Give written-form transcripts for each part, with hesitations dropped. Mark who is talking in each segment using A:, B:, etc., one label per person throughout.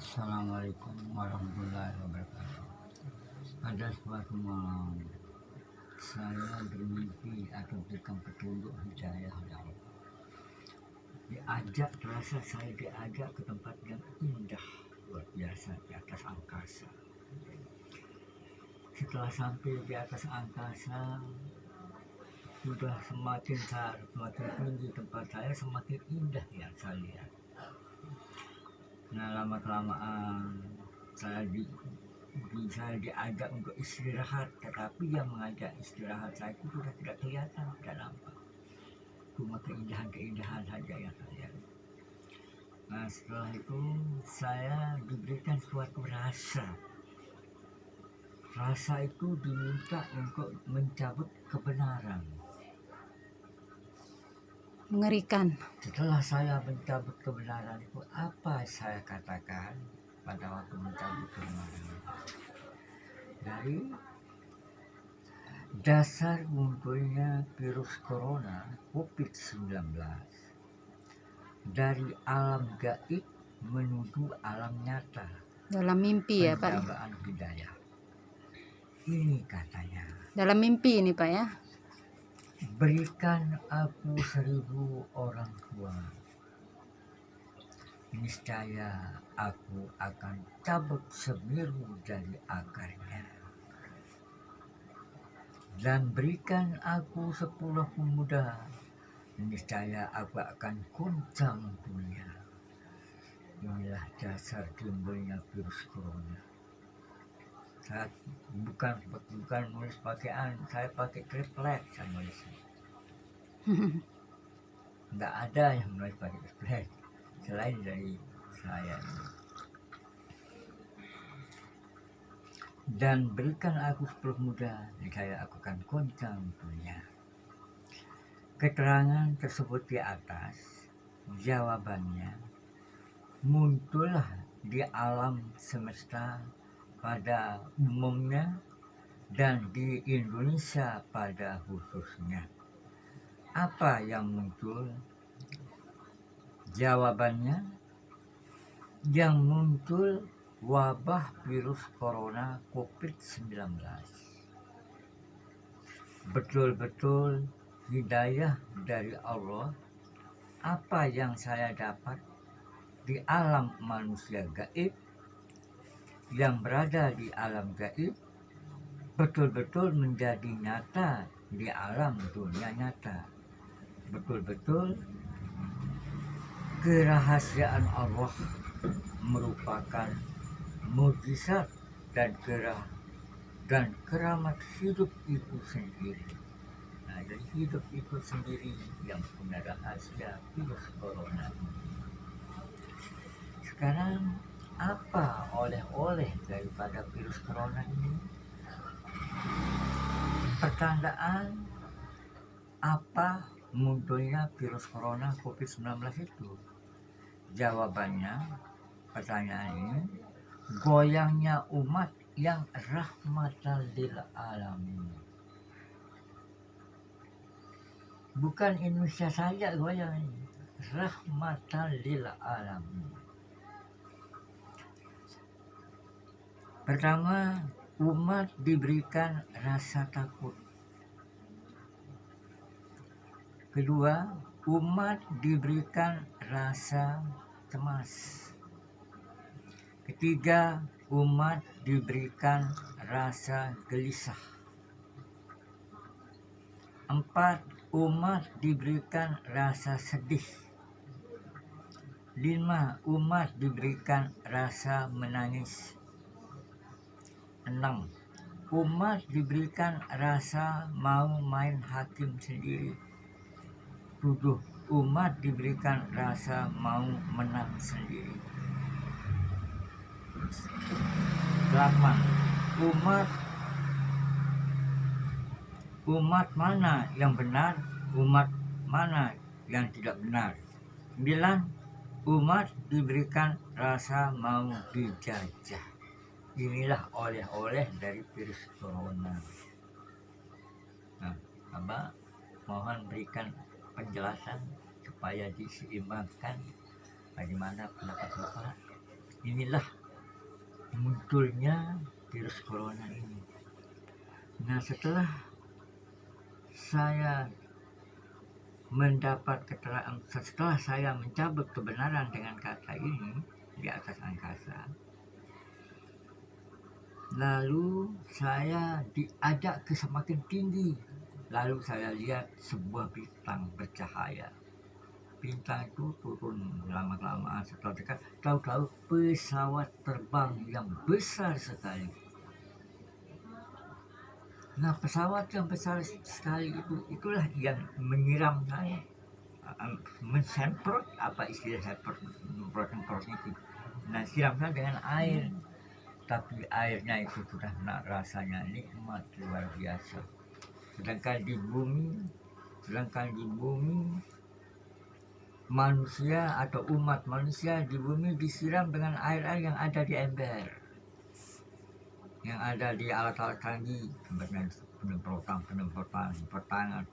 A: Assalamualaikum warahmatullahi wabarakatuh. Pada suatu malam saya bermimpi atau diberikan petunjuk hidayah oleh Allah. Saya diajak ke tempat yang indah luar biasa di atas angkasa. Setelah sampai di atas angkasa, sudah semakin tinggi tempat saya, semakin indah yang saya lihat. Nah, lama-kelamaan saya diajak untuk istirahat, tetapi yang mengajak istirahat saya itu sudah tidak kelihatan, tidak nampak. Cuma keindahan-keindahan saja yang saya lihat. Nah, setelah itu saya diberikan suatu rasa. Rasa itu diminta untuk mencabut kebenaran.
B: Mengerikan.
A: Setelah saya mencabut kebenaran itu, apa saya katakan pada waktu mencabut kebenaran? Dari dasar munculnya virus corona COVID-19 dari alam gaib menuju alam nyata
B: Dalam mimpi ya Pak?
A: penjagaan hidayah. Ini katanya,
B: dalam mimpi ini Pak ya?
A: Berikan aku 1000 orang tua, niscaya aku akan cabut Semeru dari akarnya. Dan berikan aku 10 pemuda, niscaya aku akan goncang dunia. Inilah dasar timbulnya virus corona. Saya bukan nulis pakaian, saya pakai triplek saya nulis. Tidak ada yang menulis pakai triplek selain dari saya. Dan berikan aku 10 muda, niscaya aku akan goncang dunia. Keterangan tersebut di atas, jawabannya muncullah di alam semesta pada umumnya dan di Indonesia pada khususnya. Apa yang muncul? Jawabannya, yang muncul wabah virus corona COVID-19. Betul-betul hidayah dari Allah. Apa yang saya dapat di alam manusia gaib, yang berada di alam gaib, betul-betul menjadi nyata di alam dunia nyata. Betul-betul kerahasiaan Allah merupakan mukjizat dan keramat hidup itu sendiri. Nah, dari hidup itu sendiri yang punya rahasia virus corona. Sekarang apa oleh-oleh daripada virus corona ini? Pertandaan apa munculnya virus corona COVID-19 itu? Jawabannya, pertanyaan ini, goyangnya umat yang rahmatan lil alamin. Bukan Indonesia saja goyang ini, rahmatan lil alamin. Pertama, umat diberikan rasa takut. Kedua, umat diberikan rasa cemas. Ketiga, umat diberikan rasa gelisah. 4, umat diberikan rasa sedih. 5, umat diberikan rasa menangis. 6, umat diberikan rasa mau main hakim sendiri. 7, umat diberikan rasa mau menang sendiri. 8, umat mana yang benar, umat mana yang tidak benar. 9, umat diberikan rasa mau dijajah. Inilah oleh-oleh dari virus corona. Nah, Abah mohon berikan penjelasan supaya diseimbangkan bagaimana pendapat Bapak. inilah munculnya virus corona ini. Nah, setelah saya mendapat keterangan, setelah saya mencabut kebenaran dengan kata ini di atas angkasa, lalu saya diajak ke semakin tinggi. Lalu saya lihat sebuah bintang bercahaya. Bintang itu turun lama-kelamaan, setelah dekat, tahu-tahu pesawat terbang yang besar sekali. Nah, pesawat yang besar sekali itulah yang menyiram saya, mensemprot, apa istilah semprot itu. Nah, siram saya dengan air, tapi airnya itu sudah rasanya nikmat luar biasa. Sedangkan di bumi manusia atau umat manusia di bumi disiram dengan air-air yang ada di ember, yang ada di alat-alat canggih,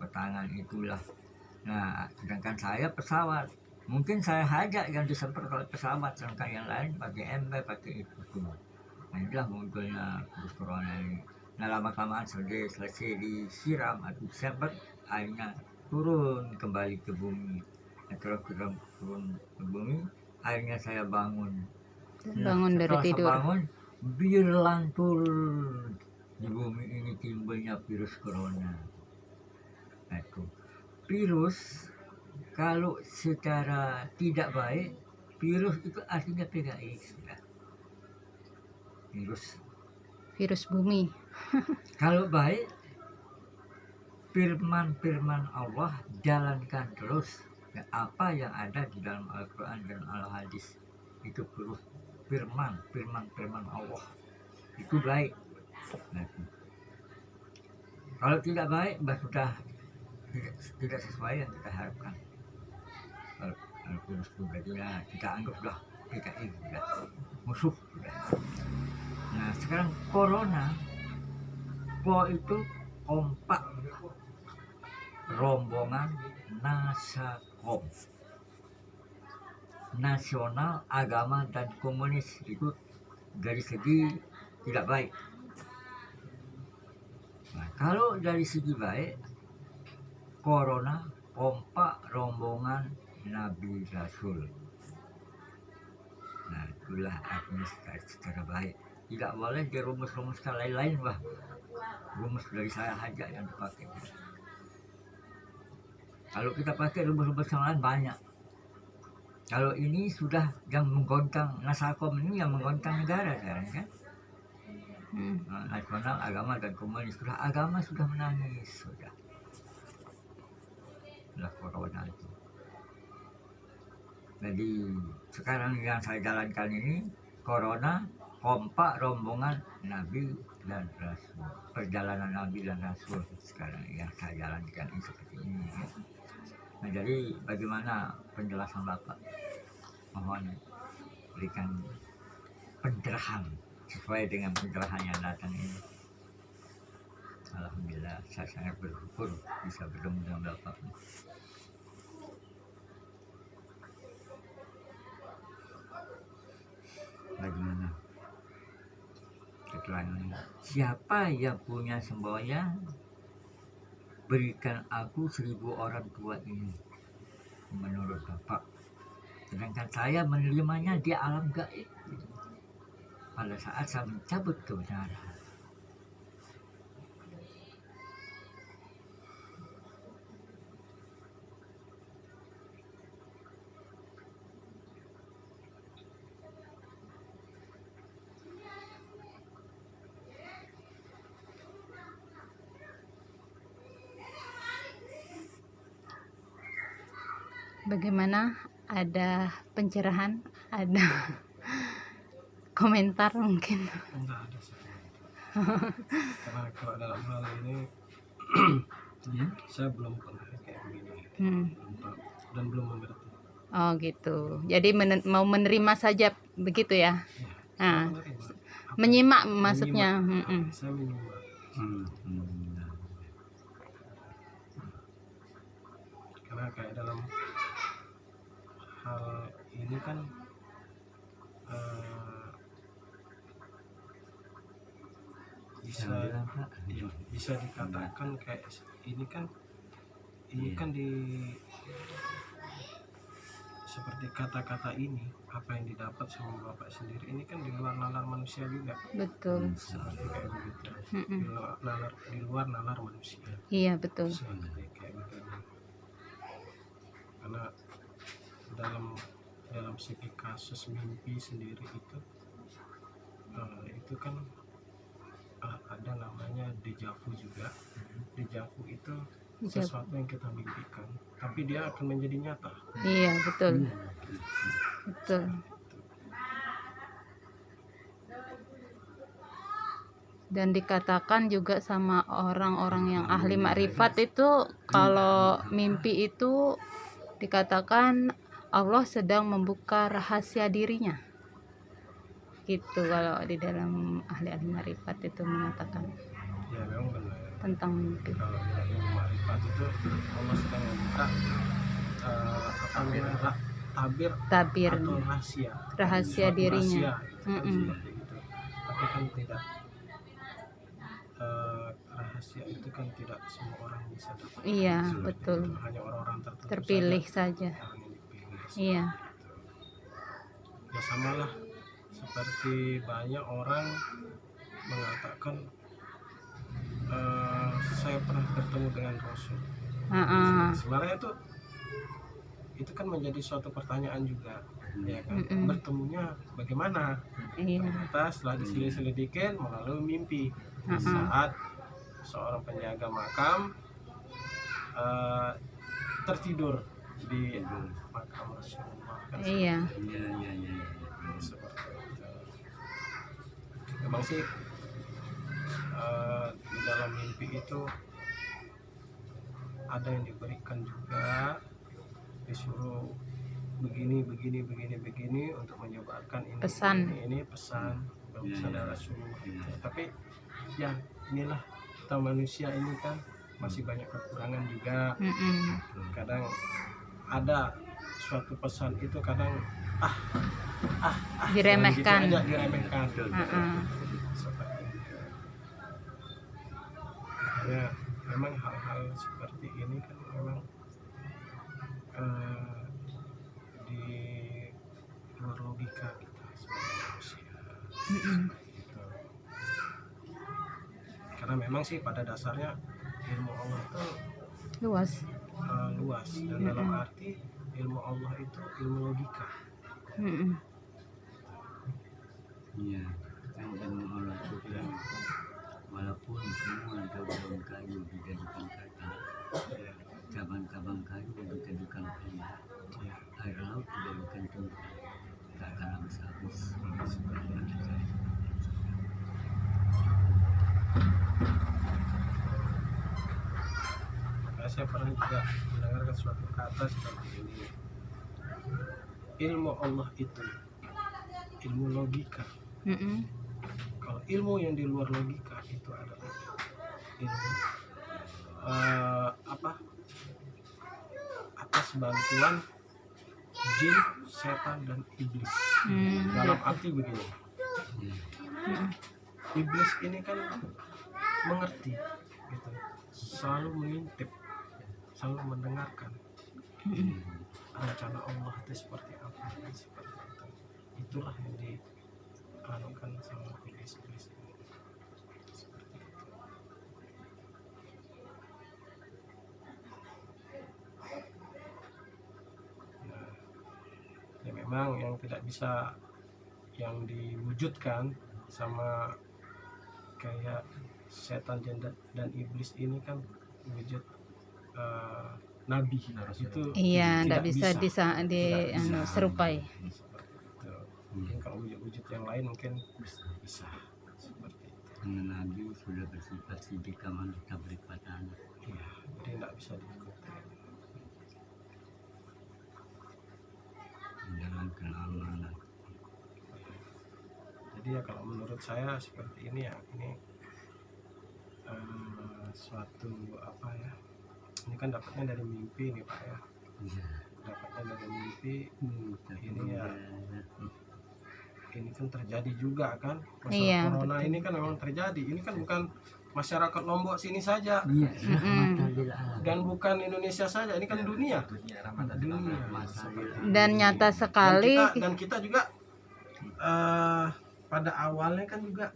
A: petangan itulah. Nah, sedangkan saya pesawat, mungkin saya saja yang disemprot oleh pesawat, sedangkan yang lain pakai ember, pakai itu semua. Nah, inilah munculnya virus corona ini. Nah, lama-kelamaan selesai disiram atau disemprot, airnya turun kembali ke bumi. Nah, kalau turun ke bumi, akhirnya saya bangun.
B: Bangun dari tidur.
A: Saya bangun, berlantur di bumi ini timbulnya virus corona. Nah, itu virus kalau secara tidak baik, virus itu artinya PKI sudah. Virus
B: bumi.
A: Kalau baik, firman Allah jalankan terus. Apa yang ada di dalam Al-Quran dan Al-Hadis itu firman Allah itu baik. Nah, kalau tidak baik, sudah tidak sesuai yang kita harapkan. Kalau virus itu berarti kita anggap sudah PKI, sudah musuh sudah. Nah, sekarang corona, itu kompak rombongan Nasakom, nasional, agama, dan komunis. Itu dari segi tidak baik. Nah, kalau dari segi baik, corona kompak rombongan Nabi Rasul. Nah, itulah artinya secara baik. Tidak boleh dirumus-rumuskan lain-lain, wah. Rumus dari saya saja yang dipakai. Kalau kita pakai rumus-rumus yang lain banyak. Kalau ini sudah yang menggoncang, Nasakom ini yang menggoncang negara sekarang kan. Nasional, agama, dan komunis. Sudah agama sudah menangis, sudah corona itu. Jadi sekarang yang saya jalankan ini corona kompak rombongan Nabi dan Rasul, perjalanan Nabi dan Rasul sekarang yang saya jalankan ini seperti ini. Nah, jadi bagaimana penjelasan Bapak? Mohon berikan pencerahan sesuai dengan pencerahan yang datang ini. Alhamdulillah, saya sangat bersyukur bisa bertemu dengan Bapak. Bagaimana keterangannya? Siapa yang punya semboyan, berikan aku 1000 orang tua ini, menurut Bapak. Sedangkan saya menerimanya di alam gaib pada saat saya mencabut kebenaran.
B: Bagaimana? Ada pencerahan? Ada komentar mungkin?
C: Enggak ada sih. Karena kalau dalam hal ini saya belum pernah kayak begini, belum tahu dan belum mengerti.
B: Oh gitu. Jadi mau menerima saja begitu ya? Nah, menyimak maksudnya.
C: Saya menyimak. Karena kayak dalam hal ini kan bisa
A: Saya bilang, Pak,
C: bisa dikatakan kayak ini kan di seperti kata-kata ini, apa yang didapat sama Bapak sendiri ini kan di luar nalar manusia juga,
B: betul.
C: seperti kayak begitu.
B: Mm-mm.
C: Di luar nalar manusia,
B: Iya betul.
C: seperti kayak begitu. Karena dalam segi kasus mimpi sendiri itu kan ada namanya dejavu juga. Dejavu itu sesuatu yang kita mimpikan, tapi dia akan menjadi nyata.
B: Iya betul, betul. Dan dikatakan juga sama orang-orang yang ahli makrifat itu, kalau mimpi itu dikatakan Allah sedang membuka rahasia dirinya. Gitu kalau di dalam ahli-ahli makrifat itu mengatakan
C: Ya memang benar.
B: tentang mimpi.
C: Kalau ilmu makrifat itu Allah sedang membuka tabir
B: Tabir
C: atau
B: rahasia
C: suatu
B: dirinya.
C: rahasia, itu kan seperti itu. Tapi kan tidak, rahasia itu kan tidak semua orang bisa dapat.
B: Iya
C: Seperti
B: betul,
C: itu. Hanya orang-orang tertentu
B: terpilih
C: saja,
B: saja.
C: orang yang dipilih.
B: Iya.
C: Ya samalah seperti banyak orang mengatakan saya pernah bertemu dengan Rasul. Sebenarnya itu kan menjadi suatu pertanyaan juga, ya kan? Bertemunya bagaimana?
B: Iya.
C: Ternyata setelah diselidikin melalui mimpi, saat seorang penjaga makam tertidur di makam Rasulullah kan.
B: Iya.
C: Seperti itu. Memang sih di dalam mimpi itu ada yang diberikan juga, disuruh begini untuk menyebarkan ini pesan dari Rasulullah itu. Tapi ya inilah kita manusia ini kan masih banyak kekurangan juga. Kadang ada suatu pesan itu kadang
B: diremehkan.
C: Gitu aja, diremehkan. Seperti itu. Ya memang hal-hal seperti ini kan memang di luar logika kita sebagai manusia. Gitu. Karena memang sih pada dasarnya ilmu Allah itu luas dan dalam arti ilmu Allah itu ilmu logika.
A: Iya, kan ilmu Allah itu kan walaupun semua daun kayu dijadikan kata, cabang-cabang kayu dijadikan rumah, air laut dijadikan tempat, tak akan habis-habis.
C: Saya pernah juga mendengarkan suatu kata seperti ini, ilmu Allah itu ilmu logika. Kalau ilmu yang di luar logika itu adalah ilmu atas bantuan jin, setan dan iblis. Dalam arti begini, iblis ini kan mengerti gitu, selalu mengintip, selalu mendengarkan rencana Allah itu seperti apa, seperti itu. Itulah yang dianukan sama iblis ini. Seperti itu. Nah, ya memang yang tidak bisa yang diwujudkan sama kayak setan dan iblis ini kan wujud nabi itu.
B: Iya, tidak bisa
C: Seperti
B: serupai.
C: itu. Mungkin kalau wujud yang lain mungkin bisa seperti itu.
A: Karena Nabi sudah bersifat sidika manusia beripatan.
C: Iya, jadi tidak bisa diikuti.
A: Jalan keamanan.
C: Jadi ya kalau menurut saya seperti ini ya, ini suatu apa ya, ini kan dapatnya dari mimpi nih Pak ya. Dapatnya dari mimpi ini ya, ini kan terjadi juga kan, masalah
B: Iya,
C: corona
B: betul.
C: ini kan memang terjadi. Ini kan bukan masyarakat Lombok sini saja
A: Iya,
B: Mm-mm.
A: rahmatan lil alamin.
C: dan bukan Indonesia saja, ini kan dunia. Dunia.
B: Dan nyata sekali
C: Dan kita juga pada awalnya kan juga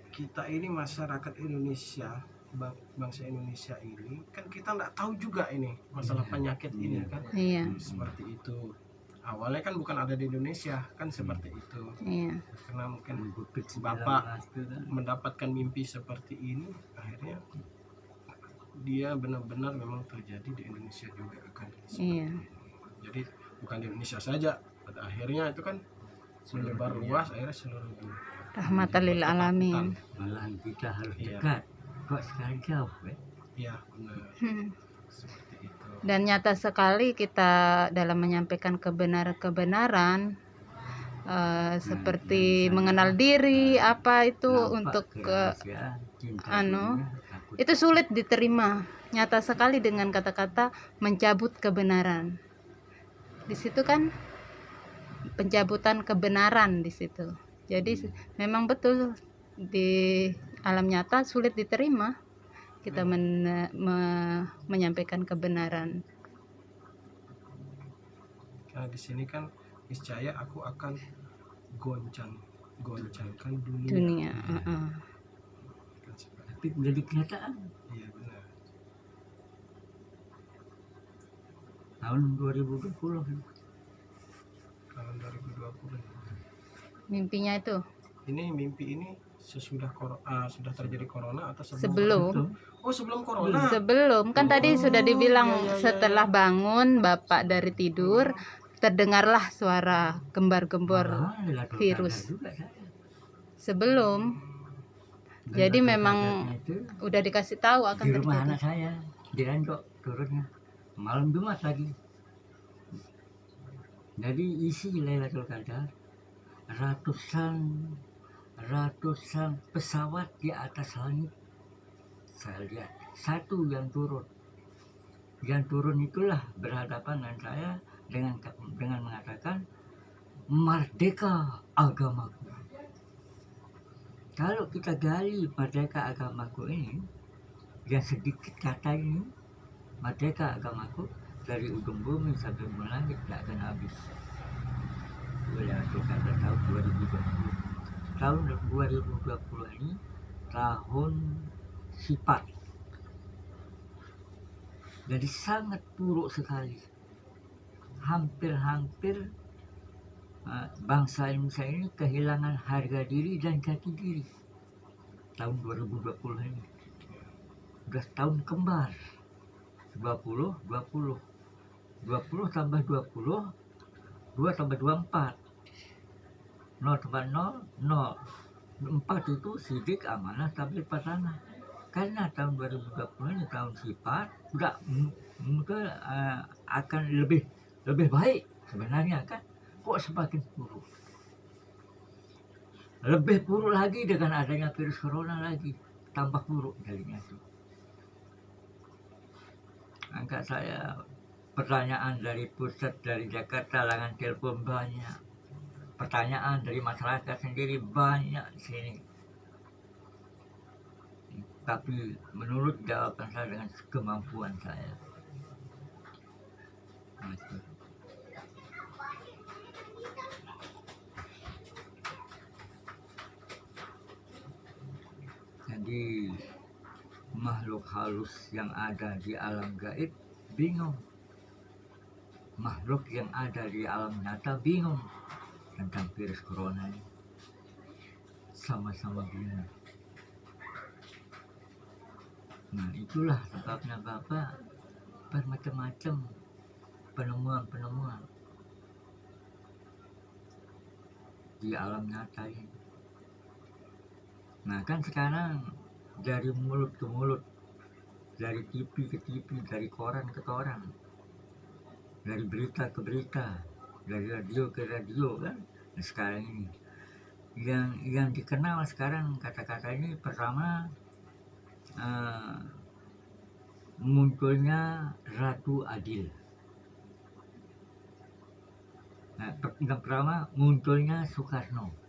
C: kita ini masyarakat Indonesia, bangsa Indonesia ini kan kita nggak tahu juga ini masalah penyakit ini kan,
B: iya,
C: seperti itu. Awalnya kan bukan ada di Indonesia kan, seperti itu.
B: iya,
C: Karena mungkin Bapak mendapatkan mimpi seperti ini, akhirnya dia benar-benar memang terjadi di Indonesia juga kan.
B: iya,
C: Jadi bukan di Indonesia saja, pada akhirnya itu kan menyebar luas, akhirnya seluruh dunia.
B: rahmatan lil alamin.
A: Malahan kita harus
C: Iya.
A: dekat, kok sekarang jauh ya?
C: Iya benar,
B: Hmm.
C: seperti itu.
B: Dan nyata sekali kita dalam menyampaikan kebenaran seperti mengenal diri apa itu
A: Nampak
B: untuk
A: kerahasiaan, cinta
B: anu,
A: dunia, takut
B: itu sulit diterima. Nyata sekali dengan kata-kata mencabut kebenaran. Di situ kan pencabutan kebenaran di situ. Jadi memang betul di alam nyata sulit diterima kita menyampaikan kebenaran.
C: Karena di sini kan niscaya aku akan goncangkan dunia.
B: Dunia.
C: Kan seperti-
A: tapi menjadi kenyataan
C: Iya benar.
A: tahun 2020
C: Tahun 2020
B: Mimpinya itu
C: ini, mimpi ini sudah terjadi corona atau
B: sebelum
C: Oh sebelum corona.
B: sebelum kan tadi sudah dibilang
C: iya,
B: setelah bangun Bapak dari tidur terdengarlah suara gembar-gembor
A: Malahan Lailatul
B: virus.
A: Qadar juga saya.
B: Sebelum jadi
A: Lailatul
B: memang
A: Qadarnya itu
B: udah dikasih tahu akan
A: di rumah
B: terjadi.
A: anak saya di Ranco turunnya malam Jumat lagi. Jadi isi Lailatul Qadar ratusan pesawat di atas langit. Saya lihat satu yang turun itulah berhadapan dengan saya dengan mengatakan merdeka agamaku. Kalau kita gali merdeka agamaku ini, yang sedikit kata ini, merdeka agamaku dari ujung bumi sampai ujung langit tidak akan habis. Lailatul Qadar tahun 2020. Tahun 2020 ini tahun sifat. Jadi sangat buruk sekali. Hampir-hampir bangsa Indonesia ini kehilangan harga diri dan jati diri. Tahun 2020 ini. Udah tahun kembar. 20 tambah 20, 2 tambah 24. 0 tambah 0, 0. 4 itu sidik, amanah, tabligh, pasangan. Karena tahun 2020 ini tahun sifat, sudah akan lebih baik sebenarnya kan. Kok semakin buruk? Lebih buruk lagi dengan adanya virus corona lagi. Tambah buruk jadinya itu. Angkat saya pertanyaan dari pusat, dari Jakarta, langan telepon banyak. Pertanyaan dari masyarakat sendiri banyak di sini. Tapi menurut jawaban saya dengan kemampuan saya. Jadi makhluk halus yang ada di alam gaib bingung. Makhluk yang ada di alam nyata bingung tentang virus corona ini. Sama-sama bingung. Nah itulah sebabnya Bapak bermacam-macam penemuan-penemuan di alam nyata ini. Nah kan sekarang dari mulut ke mulut, dari TV ke TV, dari koran ke koran, dari berita ke berita, dari radio ke radio kan. Nah, sekarang ini yang dikenal sekarang kata-kata ini pertama munculnya Ratu Adil. Nah, yang pertama munculnya Soekarno.